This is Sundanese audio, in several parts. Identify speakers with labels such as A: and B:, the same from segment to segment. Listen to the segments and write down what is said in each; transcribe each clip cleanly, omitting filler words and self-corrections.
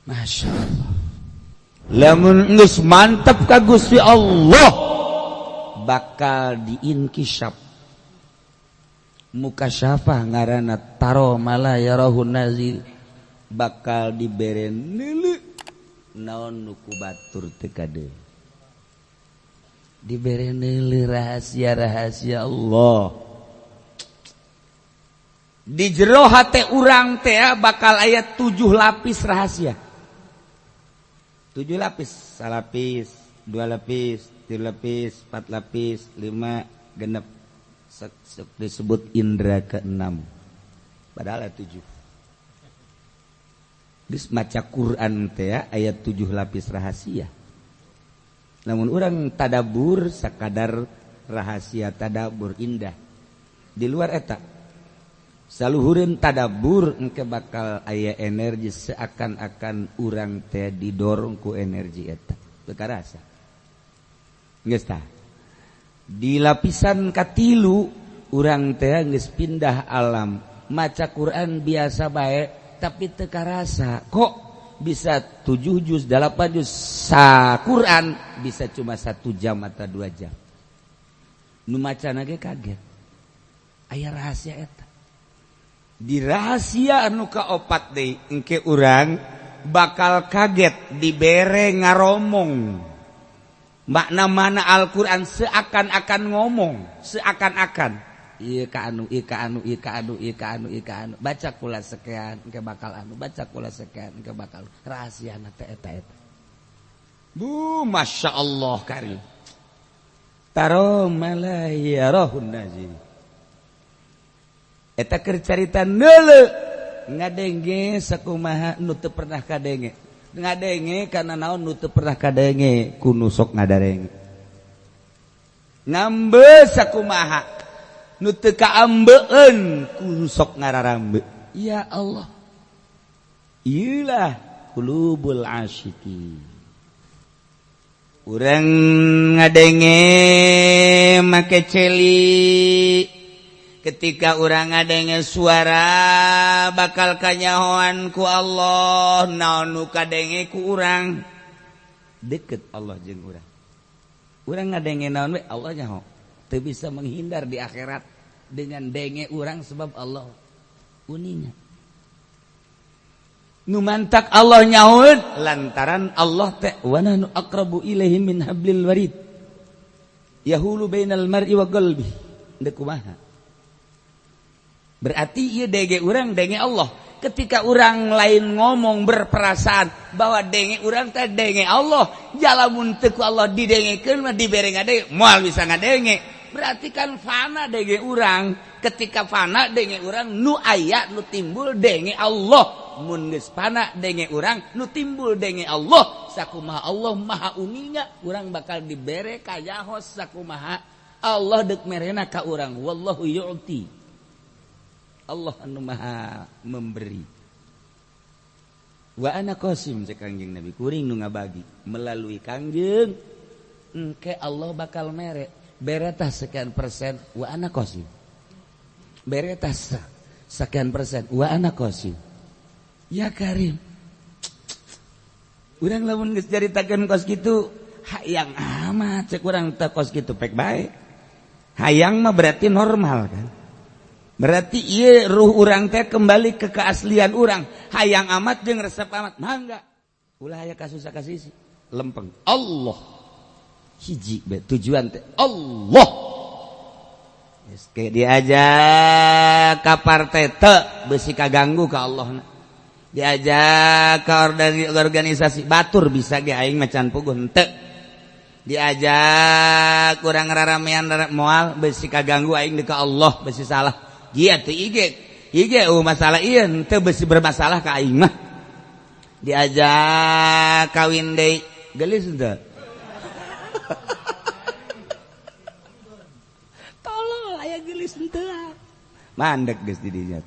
A: Masya Allah. Lamun geus mantep ka Gusti Allah bakal diinkishaf. Mukasyafah ngaranna taro mala yarahun nazir, bakal dibere neuleuh naon nu ku batur teu kade. Dibere neuleuh rahasia-rahasia Allah. Di jero hate urang teh bakal aya 7 lapis rahasia. 7 lapis, salapis, 2 lapis, 3 lapis, 4 lapis, 5, genep. Disebut indra ke-6. Padahal ada 7. Dis maca Quran teh ayat 7 lapis rahasia. Namun orang tadabur sakadar rahasia tadabur indah. Di luar eta saluhureun tadabur engke bakal aya energi seakan-akan urang teh didorong ku energi eta. Teu karasa. Geus tah. Di lapisan katilu urang teh geus pindah alam. Maca Quran biasa bae tapi teu karasa. Kok bisa 7 juz, 8 juz sa Quran bisa cuma 1 jam atau 2 jam. Nu macana ge kaget. Aya rahasia eta. Di rahasia anu kaopat deui engke urang bakal kaget dibere ngaromong. Makna mana Al-Qur'an seakan-akan ngomong, seakan-akan ieu ka anu, ieu ka anu, ieu ka anu, ieu ka anu, ieu ka anu, baca kula sekian engke bakal anu, baca kula sekian engke bakal rahasiana teh eta. Bu, Masya Allah karim. Taro malayarahun nazir. Eta keur carita neuleuh ngadenge sakumaha nu teu pernah kadenge. Ngadenge kana naon nu teu pernah kadenge kudu sok ngadarenge. Ngambe sakumaha nu teu kaambeueun kudu sok ngararambe. Ya Allah. Ieulah qulubul asyikin. Urang ngadenge make celi. Ketika urang ngadenge suara bakal kanyahoan ku Allah, naon nu kadenge ku urang deket Allah jeung urang. Urang ngadenge naon we Allah nyaho. Teu bisa menghindar di akhirat dengan denge urang sebab Allah uninga. Nu mantak Allah nyahoeun lantaran Allah teh wa nahnu aqrabu ilaihi min hablil warid. Yahulu bainal mar'i wa qalbi. Deuk kumaha? Berarti ieu denge urang denge Allah. Ketika urang lain ngomong berperasaan bahwa denge urang teh denge Allah, jalamun teu ku Allah didengekeun mah dibere ngadenge, moal bisa ngadenge. Berarti kan fana denge urang. Ketika fana denge urang nu aya nu timbul denge Allah. Mun geus fana denge urang nu timbul denge Allah. Sakumaha Allah maha uninga, urang bakal dibere kayahos sakumaha Allah deuk merena ka urang. Wallahu yu'ti. Allah anu maha memberi. Wa ana qasim cek Kangjeng Nabi, kuring nu ngabagi melalui Kangjeng engke Allah bakal mere. Bere tah sekian persen wa ana qasim. Bere tah sekian persen wa ana qasim. Ya Karim. Urang lamun geus caritakeun kos kitu hayang amat cek urang teh kos kitu pek bae. Hayang mah berarti normal kan. Berarti ieu ruh urang teh kembali ke keaslian urang. Hayang amat jeung resep amat. Mangga. Ulah aya kasusah kasisi. Lempeng. Allah. Hiji tujuan teh Allah. Geus ke diajak ka partai teu beusi kaganggu ka Allahna. Diajak ka organisasi batur bisa ge aing macan puguh teu. Diajak urang raramean moal beusi kaganggu aing ka Allah beusi salah. Iya teu ige masalah ieu teu beusi bermasalah ka aing mah. Diajak kawin deui geulis teu. Tolol aya geulis teu. Mandek geus di dinya.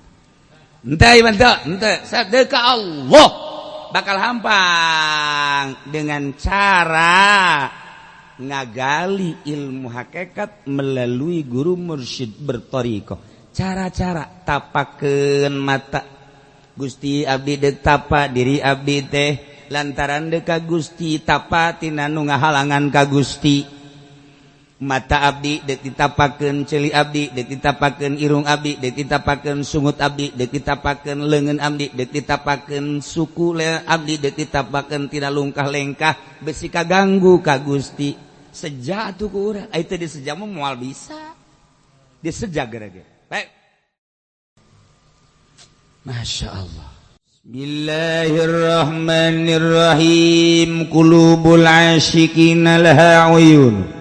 A: Henteu ieu henteu sadeu ka Allah bakal hampang dengan cara ngagali ilmu hakikat melalui guru mursyid berthariqah. Cara-cara tapakeun mata Gusti abdi deuk tapa diri abdi teh lantaran deka Gusti tapatina nu ngahalangan ka Gusti. Mata abdi dek ditapakeun ceuli abdi, dek ditapakeun irung abdi, dek ditapakeun sungut abdi, dek ditapakeun leungeun abdi, dek ditapakeun suku abdi, dek ditapakeun tina lungkah lengkah besi kaganggu ka Gusti. Seja atuh ku urang, ai teh diseja mah moal bisa. Diseja gara-gara. Baik. Masya Allah. Bismillahirrahmanirrahim. Qulubul asyikin laha uyun.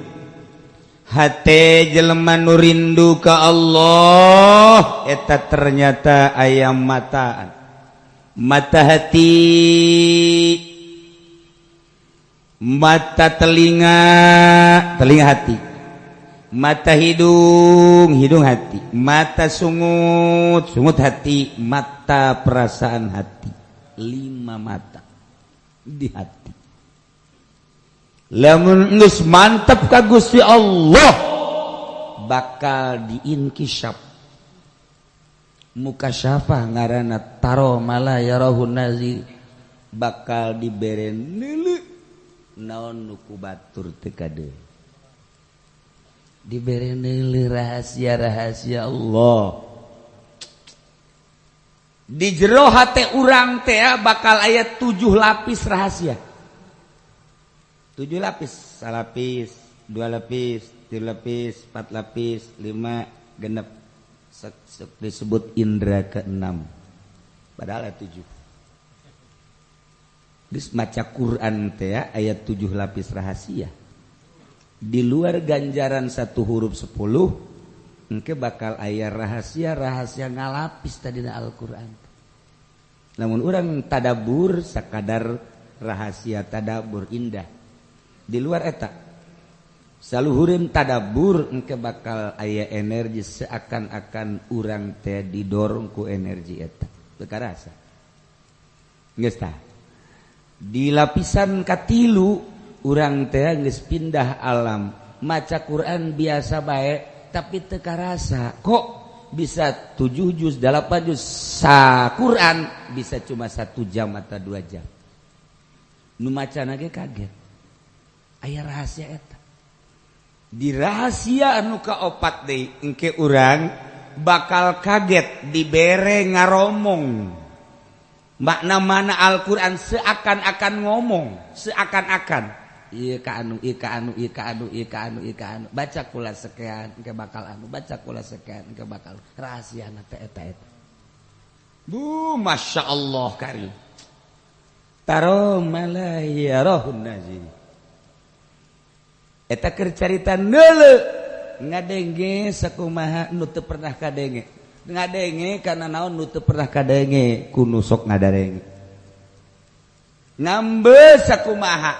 A: Hate jelema nu rindu ka Allah eta ternyata aya mataan. Mata hati, mata telinga, telinga hati, mata hidung, hidung hati, mata sungut, sungut hati, mata perasaan hati. 5 mata di hati. Lamun geus mantep ka Gusti Allah bakal diinkishaf. Mukasyafah ngaranna taro mala yarahun nazir, bakal dibere neuleuh naon nu ku batur teu kadeui. Dibere neuleuh rahasia-rahasia Allah. Di jero hate urang teh bakal aya 7 lapis rahasia. 7 lapis, 1 lapis, 2 lapis, 3 lapis, 4 lapis, 5 genep. Disebut indra ke-6. Padahal ada 7. Geus maca Quran teh ayat 7 lapis rahasia. Di luar ganjaran 1 huruf 10, engke bakal aya rahasia-rahasia ngalapis tadi na Al-Qur'an. Namun urang tadabur sakadar rahasia tadabur indah. Di luar eta saluhureun tadabur engke bakal aya energi seakan-akan urang teh didorong ku energi eta. Teu karasa. Geus tah. Di lapisan katilu urang teh geus pindah alam, maca Quran biasa bae tapi teu karasa. Kok bisa 7 juz, 8 juz sa Quran bisa cuma 1 jam atau 2 jam. Nu macana ge kaget. Aya rahasia eta. Di rahasia anu kaopat deui engke urang bakal kaget dibere ngaromong. Makna mana Al-Qur'an seakan-akan ngomong, seakan-akan ieu ka anu, ieu ka anu, ieu ka anu, ieu ka anu, ieu ka anu. Baca kula sekian engke bakal anu, baca kula sekian engke bakal rahasiana teh eta. Bu, masyaallah karim. Taro malayarahun nazir. Eta keur carita neuleuh ngadenge sakumaha nu teu pernah kadenge. Ngadenge kana naon nu teu pernah kadenge kudu sok ngadarenge. Ngambe sakumaha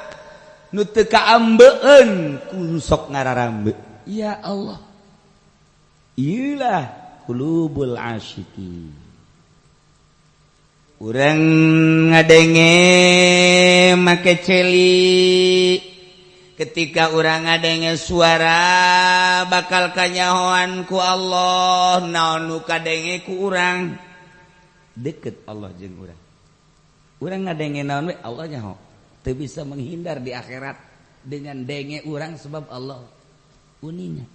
A: nu teu kaambeueun kudu sok ngararambe. Ya Allah. Ieulah qulubul asyikin. Urang ngadenge make celi. Ketika urang ngadenge suara bakal kanyahoan ku Allah, naon nu kadenge ku urang deket Allah jeung urang. Urang ngadenge naon we Allah nyaho. Teu bisa menghindar di akhirat dengan denge urang sebab Allah uninya.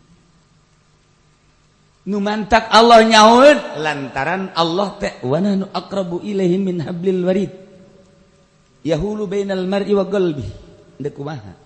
A: Nu mantak Allah nyahoeun lantaran Allah teh wa nahnu aqrabu ilaihi min hablil warid. Yahulu bainal mar'i wa qalbi. Deuk kumaha?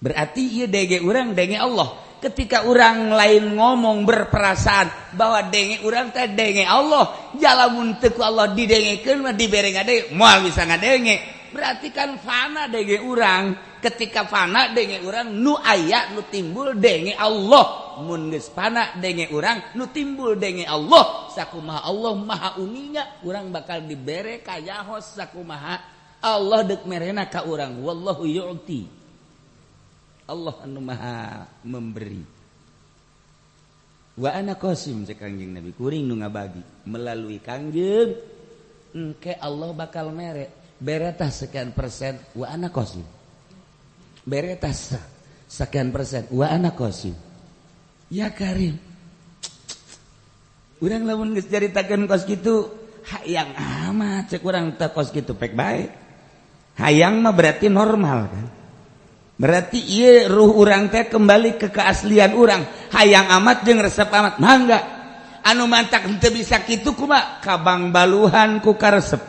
A: Berarti ieu denge urang denge Allah. Ketika urang lain ngomong berperasaan bahwa denge urang teh denge Allah, jalamun teu ku Allah didengekeun mah dibere ngadenge, moal bisa ngadenge. Berarti kan fana denge urang. Ketika fana denge urang nu aya nu timbul denge Allah. Mun geus fana denge urang nu timbul denge Allah. Sakumaha Allah maha uninya, urang bakal dibere kayahos sakumaha Allah deuk merena ka urang. Wallahu yu'ti. Allah anu maha memberi. Wa ana qasim cek Kangjeng Nabi, kuring nu ngabagi melalui Kangjeng engke Allah bakal mere. Bere tah sekian persen wa ana qasim. Bere tah sekian persen wa ana qasim. Ya Karim. Urang lamun geus caritakeun kos kitu hayang amat cek urang teu kos kitu pek bae. Hayang mah berarti normal kan. Berarti ieu ruh urang teh kembali ke keaslian urang. Hayang amat jeung resep amat. Mangga. Anu mantak henteu bisa kitu kumaha? Kabang baluhan ku karesep.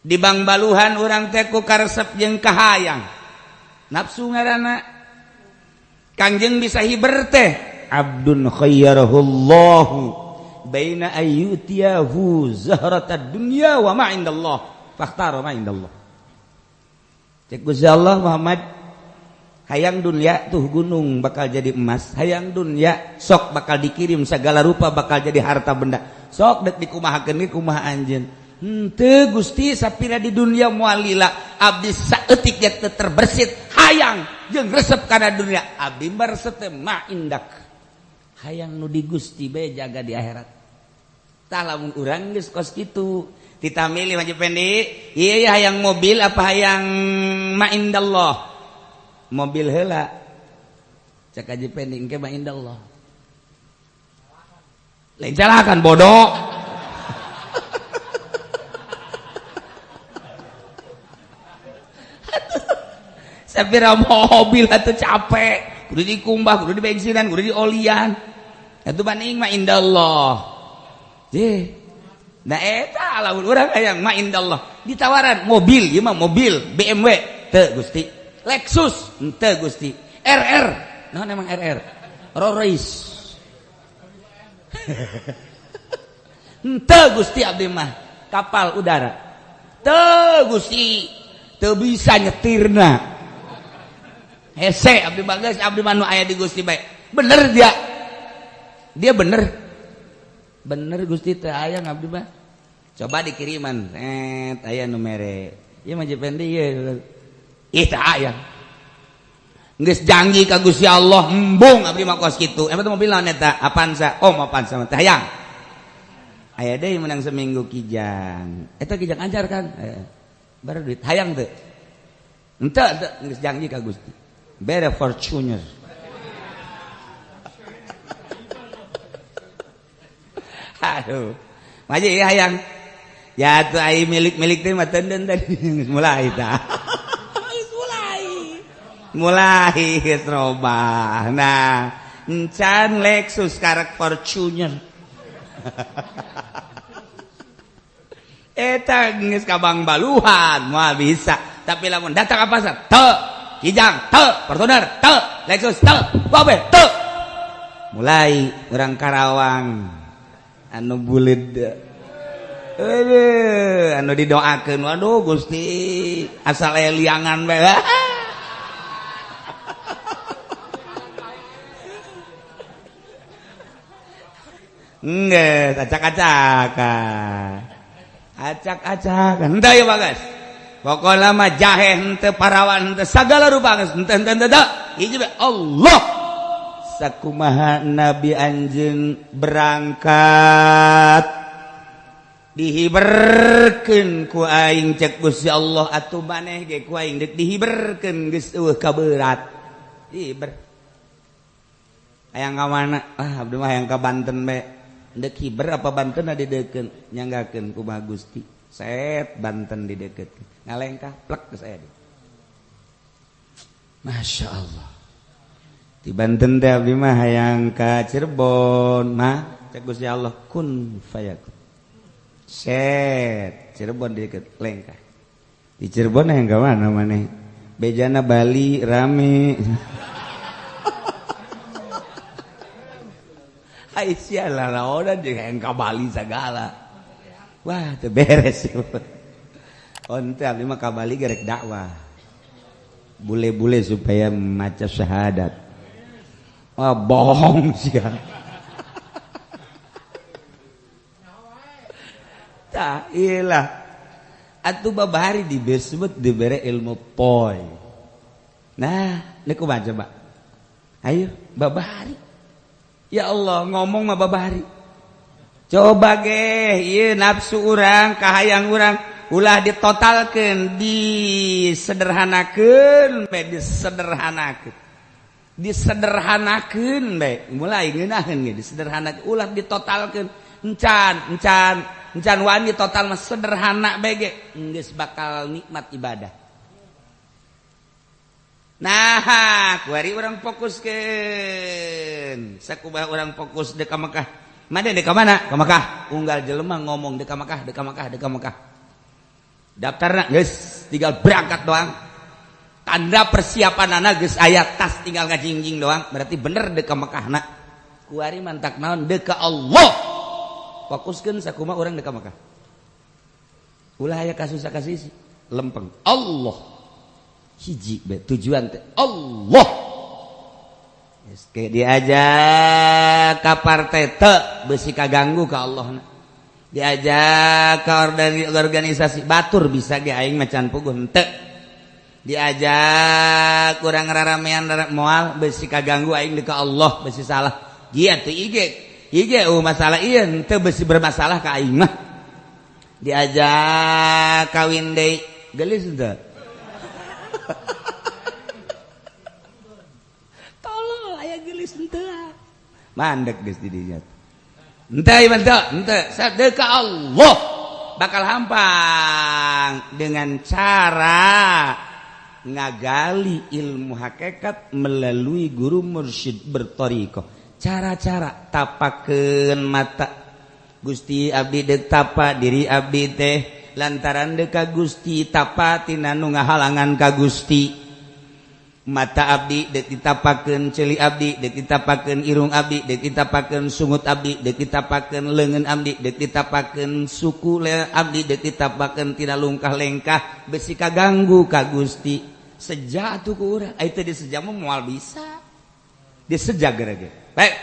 A: Di bang baluhan urang teh ku karesep jeung kahayang. Nafsu ngaranna. Kangjeng bisa hiber teh. Abdun khayyarahullahu baina ayyutiyahu zahratad dunya wa ma indallah. Fakhtara ma indallah. Cek Gusti Allah Muhammad hayang dunya tuh gunung bakal jadi emas, hayang dunya sok bakal dikirim segala rupa bakal jadi harta benda. Sok dek dikumahakeun ge kumaha anjeun. Henteu Gusti sapira di dunya moal lila abdi saeutik ge teu terbersit hayang jeung resep kana dunya abdi resep teh ma indak. Hayang nu di Gusti bae jaga di akhirat. Tah lamun urang geus kos kitu kita milih Haji Pendi, iya hayang mobil apa hayang ma'indallah? Mobil heula. Cak Haji Pendi engke ma'indallah. Lain salakan bodoh. Sapira mobil atuh capek, kudu dikumbah, kudu dibensinan, kudu diolian. Atuh banding ma'indallah. Jeh. Nah eta lamun urang hayang ma indallah ditawaran mobil ieu mah mobil BMW teu Gusti Lexus teu Gusti RR naon emang RR Rolls Royce teu Gusti abdi mah kapal udara teu Gusti teu bisa nyetirna hese abdi bagas abdi mah nu aya di Gusti bae bener dia bener Gusti teu aya ngabdi mah coba dikiriman aya nu mere ieu mah Pendi ieu teu aya geus janji ka Gusti Allah embung abdi mah kos kitu eta mobil naon eta Avanza Avanza teh hayang aya deui menang seminggu kijang eta kijang ajar kan baru duit hayang teu henteu geus janji ka Gusti bere Fortuner aduh maji hayang ya tuh ai milik teh mah tenden tadi mulai tah mulai geus robah nah encan Lexus karek Fortuner eta geus kabang baluhan moal bisa tapi lamun datang ka pasar teu kijang teu Fortuner teu Lexus teu mobil teu mulai urang Karawang anu buleud anu didoakeun waduh Gusti asal aya liangan bae geus acak-acakan henteu ya bagas pokona mah jahe henteu parawan henteu sagala rupa geus henteu hiji bae Allah sakumaha nabi anjeun berangkat dihiberkeun ku aing cek Gusti Allah atuh maneh ge ku aing deuk dihiberkeun geus eueuh kaberat hiber hayang ka mana abdi mah hayang ka Banten bae deuk hiber apa Banten dideukeun nyanggakeun kumaha Gusti set Banten dideukeutkeun ngalengkah plek geus aya Masya Allah di Banten teh abdi mah hayang ka Cirebon mah cek Gusti Allah kun fayakun set Cirebon deket lengkah di Cirebon yang ke mana maneh bejana Bali rame ai sialah naonan jeung yang ka Bali sagala wah teu beres onte abdi mah ka Bali gerek dakwah bule-bule supaya maca syahadat wah bohong sia ilah atuh babahari disebut dibere ilmu poy nah ini kumaha coba ayo babahari ya Allah ngomong mah babahari coba ge ieu nafsu urang kahayang urang ulah ditotalkeun disederhanakeun disederhanakeun bae mulai ngeunaheun ge disederhanakeun ulah ditotalkeun encan wani total mah sederhana bege geus bakal nikmat ibadah. Nah, kuari urang fokuskeun. Sakumaha urang fokus deuk ka Mekah. Made deuk ka mana? Ka Mekah. Unggal jelema ngomong deuk ka Mekah, deuk ka Mekah, deuk ka Mekah. Daftarna geus tinggal berangkat doang. Tanda persiapanana geus aya tas tinggal ngajingjing doang. Berarti bener deuk ka Mekahna. Kuari mantak naon deuk ka Allah. Fokuskeun sakumaha urang deuk ka Mekah. Ulah aya kasusah-kasih lempeng. Allah. Hiji tujuan teh Allah. Yes, kayak diajak ka partai teu beusi kaganggu ka Allahna. Diajak ka organisasi batur bisa ge aing macan puguh henteu. Diajak urang raramean moal beusi kaganggu aing ka Allah beusi salah. Dia teu ige masalah ieu henteu beusi bermasalah ka aing mah. Diajak kawin deui geulis henteu. Tolol aya geulis henteu. Mandek geus di dinya. Henteu sadeuk ka Allah bakal hampang dengan cara ngagali ilmu hakikat melalui guru mursyid berthariqah. Cara-cara tapakeun mata Gusti abdi deuk tapa diri abdi teh lantaran deuk ka Gusti tapa tina nu ngahalangan ka Gusti. Mata abdi deuk ditapakeun ceuli abdi deuk ditapakeun irung abdi deuk ditapakeun sungut abdi deuk ditapakeun leungeun abdi deuk ditapakeun suku abdi deuk ditapakeun tina lungkah lengkah besi kaganggu ka Gusti. Seja atuh ku urang aya teh diseja mah moal bisa diseja geureuh. Baik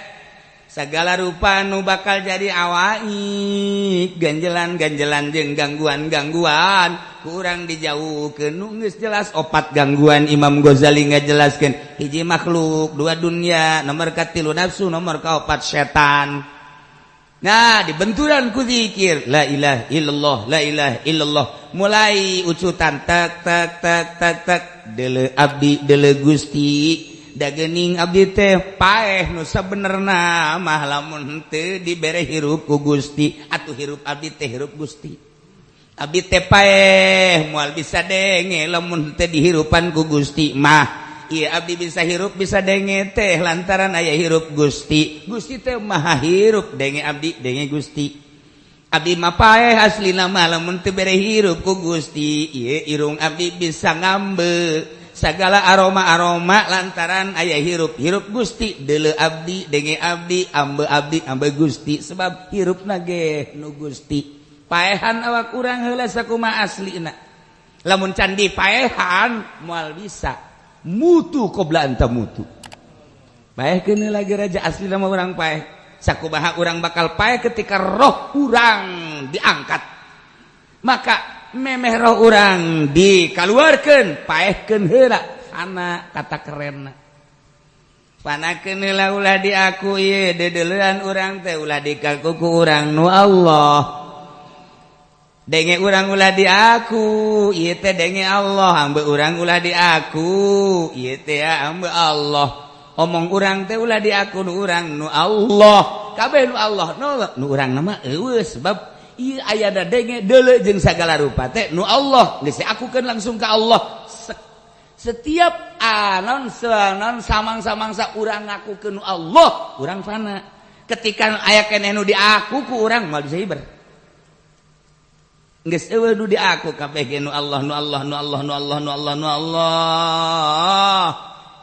A: sagala rupa nu bakal jadi awaik ganjelan-ganjelan jeung gangguan-gangguan kurang dijauhkeun nu geus jelas 4 gangguan Imam Ghazali ngajelaskeun. Hiji makhluk, 2 dunia, nomor katilu nafsu, nomor kaopat setan. Nah dibenturan ku zikir la ilaha illallah la ilaha illallah mulai ucutan tak tak tak tak tak deuleu abdi deuleu Gusti. Da geuning abdi teh paeh nu sabenerna mah lamun teu dibere hirup ku Gusti atuh hirup abdi teh hirup Gusti. Abdi teh paeh moal bisa denge lamun teu dihirupan ku Gusti mah ieu abdi bisa hirup bisa denge teh lantaran aya hirup Gusti. Gusti teh maha hirup denge abdi denge Gusti. Abdi mah paeh aslina mah lamun teu bere hirup ku Gusti ieu irung abdi bisa ngambe sagala aroma-aroma lantaran aya hirup Gusti. Deuleu abdi denge abdi ambe Gusti sebab hirupna ge nu Gusti. Paehan awak urang heula sakumaha aslina. Lamun can dipaehan moal bisa mutu qobla anta mutu. Paehkeun heula ge raja aslina mah urang paeh. Sakumaha urang bakal paeh ketika roh urang diangkat. Maka memeh roh urang dikaluarkeun paehkeun heula kana kata kerenna. Panakeun heula ulah di aku ieu dedeleuan urang teh ulah dikaku ku urang nu Allah. Denge urang ulah di aku ieu teh denge Allah, ambe urang ulah di aku ieu teh ambe Allah. Omong urang teh ulah di aku nu urang nu Allah. Kabeh nu Allah nu urang mah eueuh sebab ieu aya da denge deuleu jeung sagala rupa teh nu Allah geus akukeun langsung ka Allah. Setiap anon samang-samangsa urang ngakukeun nu Allah urang fana. Ketika aya keneh nu diaku ku urang moal bisa hiber. Geus eueuh nu diaku kabeh ge nu Allah nu Allah nu Allah nu Allah nu Allah nu Allah.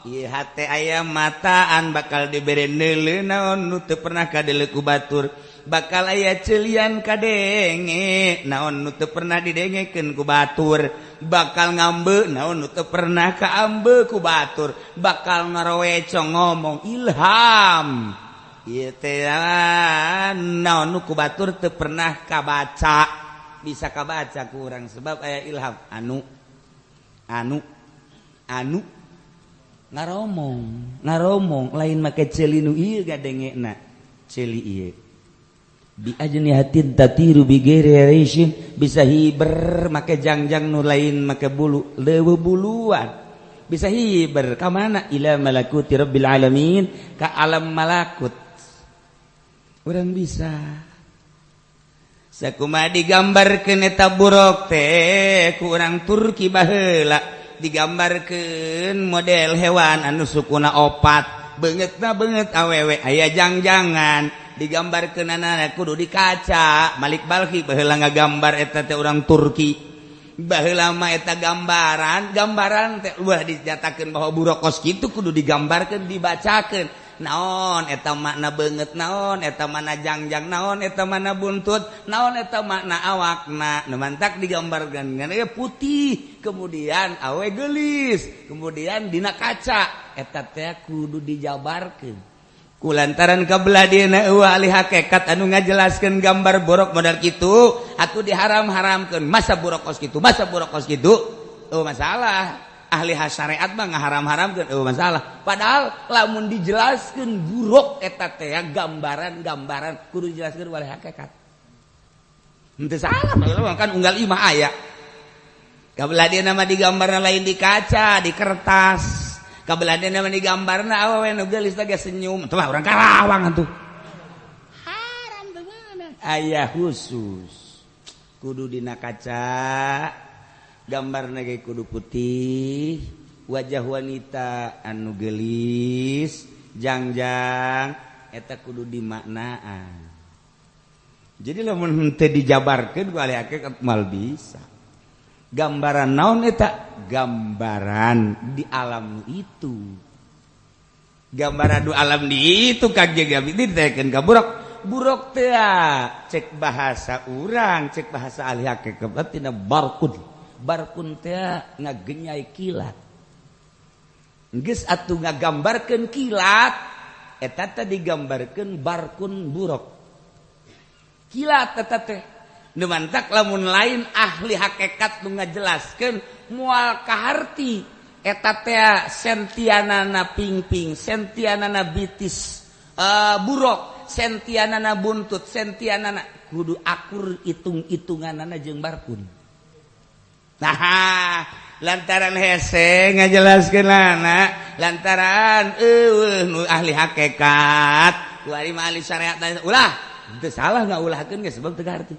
A: Ieu hate aya mataan bakal dibere neuleu naon nu teu pernah kadeuleu ku batur. Bakal aya ceelian kadenge naon nu teu pernah didengekeun ku batur. Bakal ngambe naon nu teu pernah kaambe ku batur. Bakal ngaroweco ngomong ilham ieu teh naon nu ku batur teu pernah kabaca bisa kabaca ku urang sebab aya ilham anu ngaromong lain make ceuli nu ieu gadengena ceuli ieu bi ajnihatin tatiru bi ghairi bisa hiber make jangjang nu lain make bulu leuweuh buluan bisa hiber ka mana ila malakuti rabbil alamin ka alam malakut urang bisa Sakuma digambarkeun eta buruk teh ku urang Turki baheula, digambarkeun model hewan anu sukuna opat, beungeutna beungeut awewe aya jangjangan, digambarkeun anak kudu di kaca. Malik Balkhi baheula ngagambar eta teh urang Turki. Baheula mah eta gambaran teh ulah dijatakeun bahwa burokos kitu kudu digambarkeun dibacakeun. Naon eta makna beungeut, naon eta makna jangjang, naon eta makna buntut, naon eta makna awakna. Nu mantak digambarkeun ngan putih, kemudian awe geulis, kemudian dina kaca. Eta teh kudu dijabarkeun. Kulantaran kabelah dieuna eueuh ahli hakikat anu ngajelaskeun gambar borok modal kitu, atuh diharam-haramkeun. Masa borokos kitu, masa borokos kitu, eueuh masalah. Ahli syariat mah ngaharam-haramkeun eueuh masalah. Padahal lamun dijelaskeun buruk eta teh gambaran-gambaran kudu dijelaskeun wali hakikat. Henteu salah mah kan unggal imah aya. Kabelah dieuna mah digambarna lain di kaca, di kertas. Kabelah dieuna mah digambarna awewe nu geulis teh senyum. Teu mah urang Karawang atuh. Haram teh mana? Aya khusus. Kudu dina kaca. Gambarna ge kudu putih, wajah wanita anu geulis, jangjang, eta kudu dimaknaan. Jadi lamun henteu dijabarkeun ku ahli hakikat mal bisa. Gambaran naon eta? Gambaran di alam itu. Gambaran di alam di itu Kangjeng Nabi ditekeun ka buruk. Buruk teh cek bahasa urang, cek bahasa ahli hakikat tina barkun. Barkun teh ngagenyai kilat. Geus atuh ngagambarkeun kilat, eta teh digambarkeun barkun buruk. Kilat eta teh. Nu mantak lamun lain ahli hakikat nu ngajelaskeun moal kaharti eta teh sentianana pingping, sentianana bitis, buruk, sentianana buntut, sentianana kudu akur hitung-hitunganana jeung barkun. Nah, lantaran hese ngajelaskeun anak, lantaran nu ahli hakikat, ku ari mah ahli syariat ulah, teu salah ngaulahkeun geus sebab teu kaharti.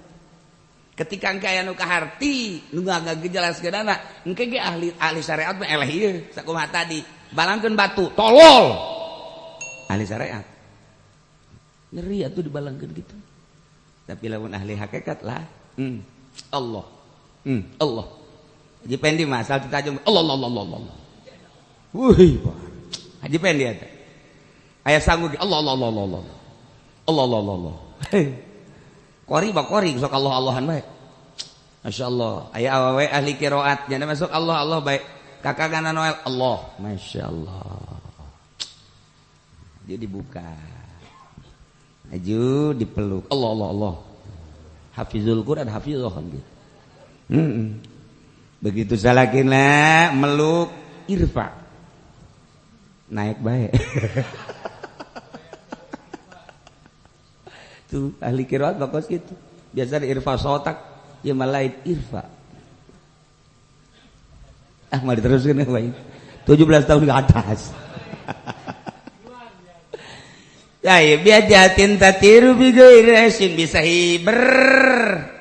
A: Ketika engke aya nu kaharti, nu ngajelaskeun anak, engke ge ahli syariat mah eleh ieu, sakumaha tadi, balangkeun batu, tolol. Ahli syariat. Ngeri atuh dibalangkeun gitu. Tapi lamun ahli hakikat lah, Allah. Allah. Haji Pendi mah asal ditajung Allah. Wuih, Haji Pendi eta. Aya sangu ge Allah. Kori sok Allahan bae. Masyaallah. Aya awewe ahli qiraat nya masuk Allah bae. Kakangana Noel Allah. Masyaallah. Jadi dibuka. Aju dipeluk Allah. Hafizul Quran hafizah gitu. Begitu salakina meluk irfa naik baik. Tuh ahli qiraat bakos gitu. Biasa di irfa sotak, ya malaid irfa. Mari teruskeun bae. 17 tahun ke atas. Ya biajatin tatiru bi ghairi asin bisa hiber.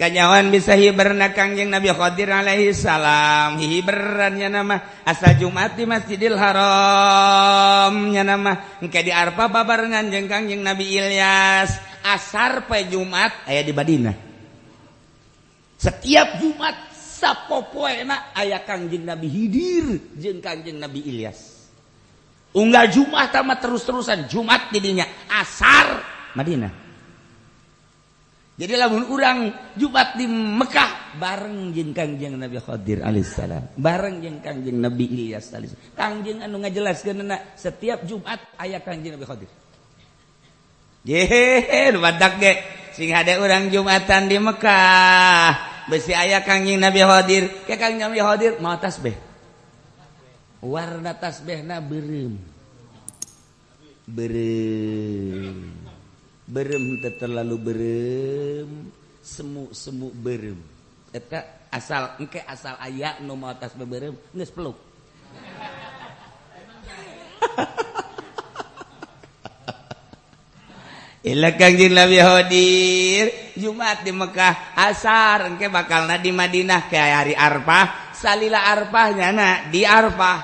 A: Kanyawan bisa hiberna Kangjeng Nabi Khadir alaihi salam. Hiberannya nama asa Jumat di Masjidil Haram nya nama engke di Arfa babarengan jeung Kangjeng Nabi Ilyas. Asar poe Jumat aya di Madinah. Setiap Jumat sapopoena aya Kangjeng Nabi Khidir jeung Kangjeng Nabi Ilyas. Unggal Jumat mah terus-terusan Jumat di dinya asar Madinah. Jadi lamun urang Jumat di Mekah bareng jeung Kangjeng Nabi Khadir alaihissalam, bareng jeung Kangjeng Nabi Ilyas alaihissalam. Kangjeng anu ngajelaskeunna setiap Jumat aya Kangjeng Nabi Khadir. Yehe, badak ge sing hade urang Jumatan di Mekah, besi aya Kangjeng Nabi Khadir, ke Kangjeng Nabi Khadir mau tasbih. Warna tasbihna beureum. Berem teu terlalu berem, semu berem. Eta asal engke asal aya nu maotas berem geus peluk. Ila Kangjeng Nabi hadir Jumat di Mekah asar engke bakalna di Madinah kayak hari Arfah salila Arfahnya di Arfah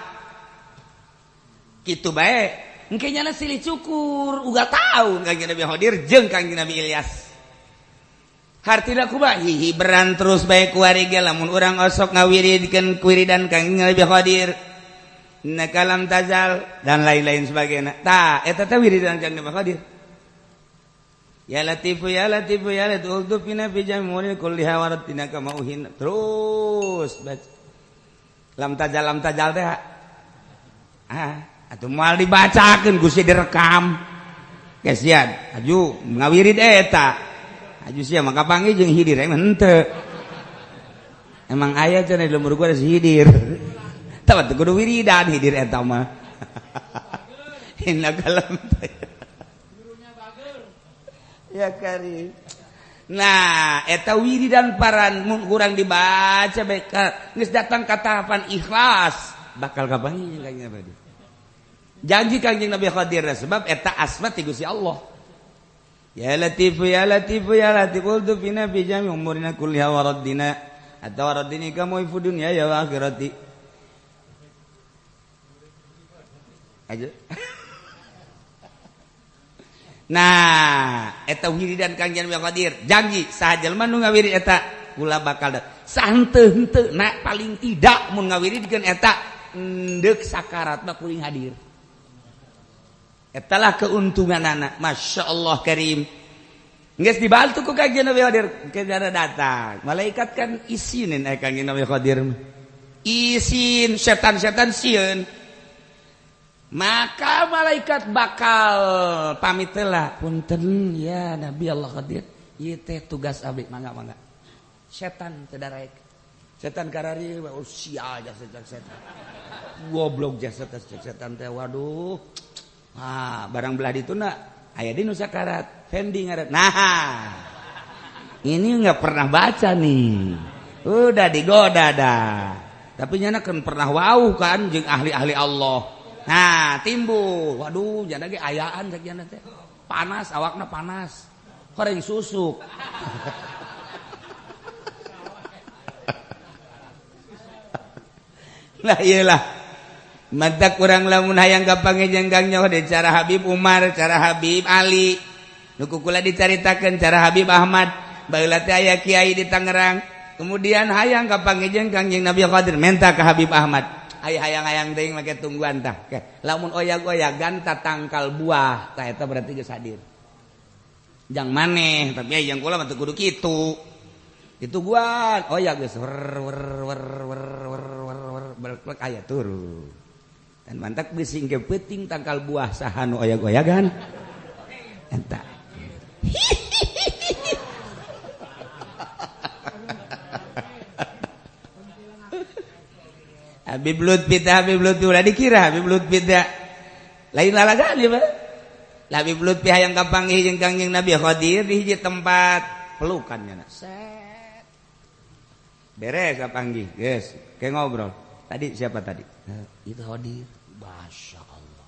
A: kitu bae engke nyana silih cukur uga tahu Kangjeng Nabi hadir jeung Kangjeng Nabi Ilyas hartina kumaha hiberan terus bae ku warga lamun urang osok ngawiridkeun wiridan Kangjeng Nabi hadir nakalam tazal dan lain-lain sebagainya tah eta teh wiridan Kangjeng Nabi hadir. Ya Latifu ya Latifu ya Latifu uldufina fi jam'ul kulli hawaratina kamauhin terus baca lam tajal teh atuh moal dibacakeun Gusti direkam kasihan aju ngawirid eta aju sia maka panggil jeung hidir emang henteu emang aya cenah di lemur gua ada si hidir tah teu kudu wiridan hidir eta mah inna kalam ya kari. Nah, eta wiridan paran mun urang dibaca bae geus datang ka tahapan ikhlas bakal kapanggih jeung Kangjeng Nabi. Janji Kangjeng Nabi hadir sebab eta asma ti Gusti Allah. Ya Latifu ya Latifu ya Latifu tu fina fi jami umurina kulliha wa raddina atau raddini kamu ifu dunya ya wa akhirati. Aja. Nah eta wiridan Kangjeng Nabi hadir janji saha jalma nu ngawirid eta kula bakal saha henteu na paling tidak mun ngawiridkeun eta endeuh sakarat mah kuring hadir eta lah keuntunganana masyaallah karim geus dibantu ku Kangjeng Nabi hadir kejar datang malaikat kan isinin Kangjeng Nabi hadir isin setan-setan sieun maka malaikat bakal pamit lah punten ya Nabi Allah hadir ieu teh tugas abdi mangga setan teu daraek setan karari sia jasa setan goblok jasa setan teh waduh barang belah dituna aya di nu sakarat fendi ngaran nah ini enggak pernah baca nih udah digoda dah tapi nyana kan pernah wauh kan jeung ahli-ahli Allah. Nah timbul waduh jana ge ayaan cak jana teh panas awakna panas goreng susuk lah iyalah madak urang lamun hayang gampang jeung nyawa de cara Habib Umar cara Habib Ali nu kukula dicaritakeun cara Habib Ahmad baheula teh aya kiai di Tangerang kemudian hayang gampang jeung Kangjeng Nabi Qadir menta ka Habib Ahmad hayang-hayang teuing make tungguan tah. Lamun oyag-oyagan tatangkal buah, tah eta berarti geus hadir. Jang maneh, tapi yang kula mah teu kudu kitu. Ditungguan, oyag geus wer aya turu. Dan mantak bising ke peuting tangkal buah saha nu oyag-oyagan. Eta. Habib Lutfi ulah dikira Habib Lutfi lain lalagaan ya Pak. Habib Lutfi hayang kapanggih jeung Kangjeng Nabi hadir di hiji tempat pelukannya set beres kapanggih geus ke ngobrol tadi siapa tadi itu hadir masya Allah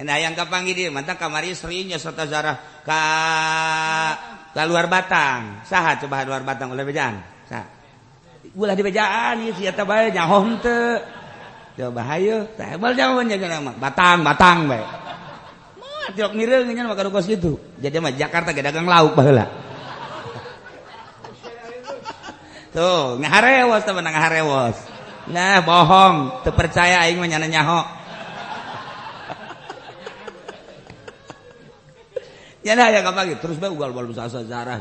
A: nya hayang kapanggih dia mantap kamari serinya serta zarah ka luar Batang saha coba luar Batang ulah bejaan saha ulah di bejaan ieu sia teh bae nyaho henteu. Coba hayu, teh bal jawabannya kana mah Batang bae. Mah tiok mireung nya mah kos kitu. Jadi mah Jakarta ge dagang lauk baheula. Tuh, ngaharewos teh menang ngaharewos. Nah, bohong, teu percaya aing mah nyana nyaho. Nyana aya kapagi terus bae ugal-ugal sasa zarah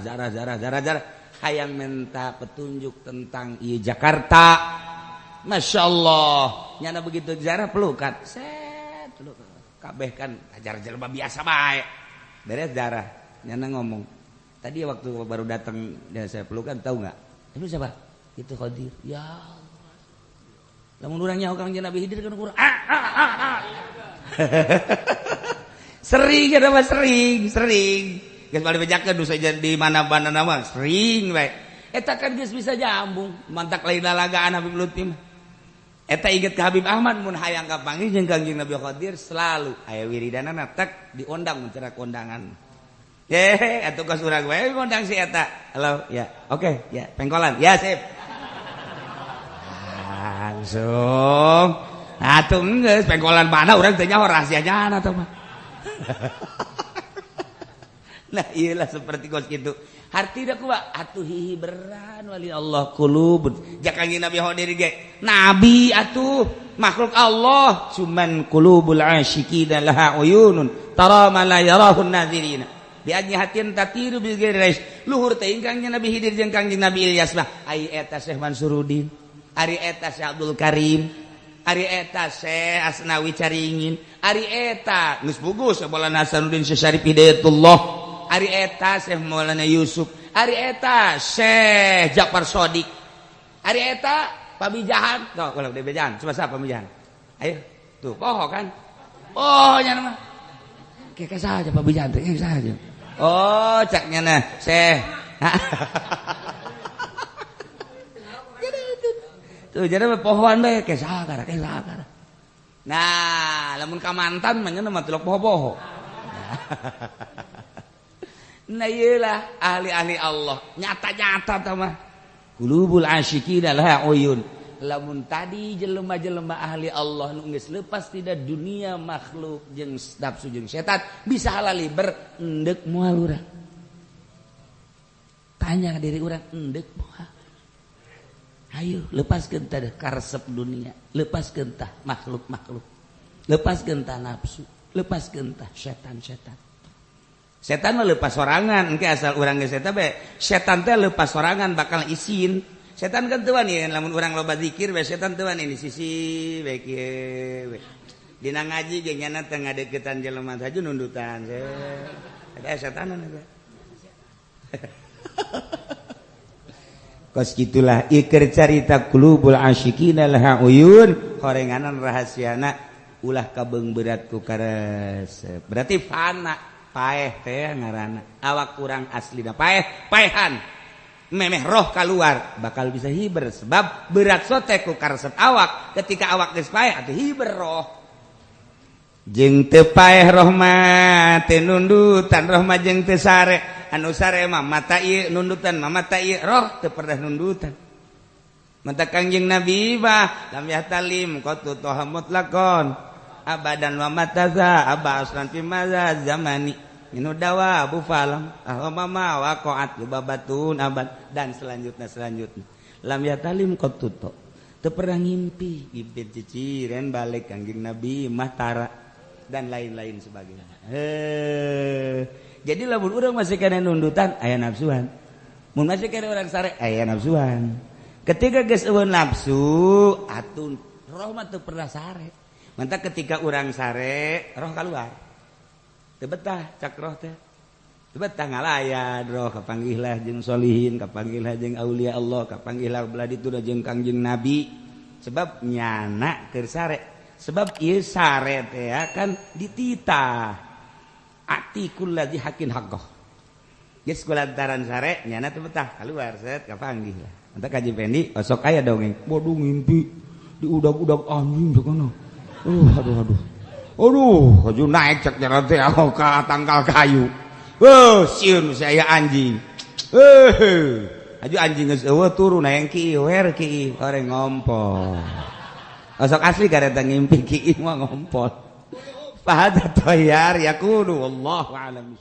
A: hayang minta petunjuk tentang Jakarta Masya Allah nyana begitu zarah pelukan set pelukan kabeh kan ajar jelema biasa bae beres zarah nyana ngomong tadi waktu baru datang dan saya pelukan tahu nggak itu siapa itu Qadir ya Allah lamun urang nyaho Kangjeng Nabi hidir kan urang sering ya nama sering geus bali bejakeun nu saja di mana-mana nama sering bae eta kan geus bisa nyambung mantak lain lalagaan Habib Lutfi mah eta inget ka Habib Ahmad mun hayang kapanggih jeung Kangjeng Nabi Qadir selalu aya wiridanana tak diundang mencerak kondangan Atuh kos urang we ngundang si eta. Halo, ya. Oke, ya, pengkolan. Ya, sip. Langsung. Atuh geus pengkolan mana urang teh nyaho rahasianya atuh mah. Nah, iyalah seperti kos kitu. Harti dah kuat atuh hiberan wali Allah qulubun. Jakang Nabi hodiri ge. Nabi atuh makhluk Allah cuman qulubul asyikin laha uyunun tara ma la yarahu an-nazirin. Di ajhatin tatiru bil gairis luhur teh ingkangnya Nabi Khidir jeung Kangjeng Nabi Ilyas mah ai eta Syekh Mansuruddin, ari eta Syekh Abdul Karim, ari eta Syekh Asnawi Caringin, ari eta geus puguh Maulana Hasanuddin Syekh Syarif Hidayatullah, ari eta Syekh Maulana Yusuf, ari eta Syekh Ja'far Shadiq, ari eta Pamijahan, tuh ulah Pamijahan, coba sapa Pamijahan. Ayo, tuh poho kan? Oh nya mah. Kayak saja Pamijahan teh, kayak saja. Oh, caknya nah, Syekh. Tuh jadi pohon deh, kayak sakar. Nah, lamun ka mantan mah nya mah telok poho-poho. Nah iyalah ahli-ahli Allah, nyata-nyata tah mah. Qulubul asyikin laha uyun. Lamun tadi jelema-jelema ahli Allah nu geus leupas tina dunia makhluk jeung nafsu jeung setan bisa halali berendek moal urang. Tanya diri urang endek moal. Ayo lepaskeun tah karesep dunia, lepaskeun tah makhluk-makhluk. Lepaskeun tah nafsu, lepaskeun tah setan-setan. Setan mah leupas sorangan, engke asal urang geus eta bae. Setan teh leupas sorangan bakal isin. Setan kan teu wani lamun urang loba zikir bae setan teu wani di sisi bae kieu. Dina ngaji ge nyana teu ngadeuketan jelema saja nundutan. Eta setanan eta. Kos gitulah ikir carita qulubul asyikin laha uyun, horenganan rahasiana ulah kabeung berat ku karesep. Berarti fana, paeh teh ngaranna. Awak urang aslina paeh, paehan. Memeh roh keluar bakal bisa hiber sebab berat sote ku karesep awak ketika awak geus paeh atuh hiber roh jeung teu paeh roh mah teu nundutan roh mah jeung teu sare anu sare mah mata ieu nundutan mah mata ieu roh teu pernah nundutan mata Kangjeng Nabi mah lam yahtalim qatu toha mutlaqon abadan wa mataza abaslan fi maza zamani Inu dawa Abu Falam ahomama waqaat babatun abad dan selanjutnya lam yatalim qatuto teu pernah ngimpi ciciren balik Kangjeng Nabi mahtara dan lain-lain sebagainya. Jadi lamun urang masih kana nundutan aya nafsuan. Mun masih kana urang sare aya nafsuan. Ketika geus eueun nafsu atun roh mah teu pernah sare. Mantap ketika urang sare roh keluar. Teu betah cak roh teh. Teu betah ngalayan roh kapanggihlah jeung solihin, kapanggihlah jeung aulia Allah, kapanggihlah belah dituna jeung Kangjeng Nabi. Sebab nyana keur sare. Sebab ieu sare teh kan dititah. Ati kulladzi haqqin haqqah. Geus kulantaran sare nyana teu betah kaluar set kapanggihlah. Anta Kaji Pendi sok aya dongeng. Bodoh ngimpi di udag-udag anjing sakana. Aduh, haju naik cek jalan teh ke tangkal kayu. Sieun saya anjing. Haju anjing geus eueuh turu naeng ki wer ki oreng ngompol. Osok asli kareta ngimpi ki mah ngompol. Fahada toyar yakunu wallahu a'lam.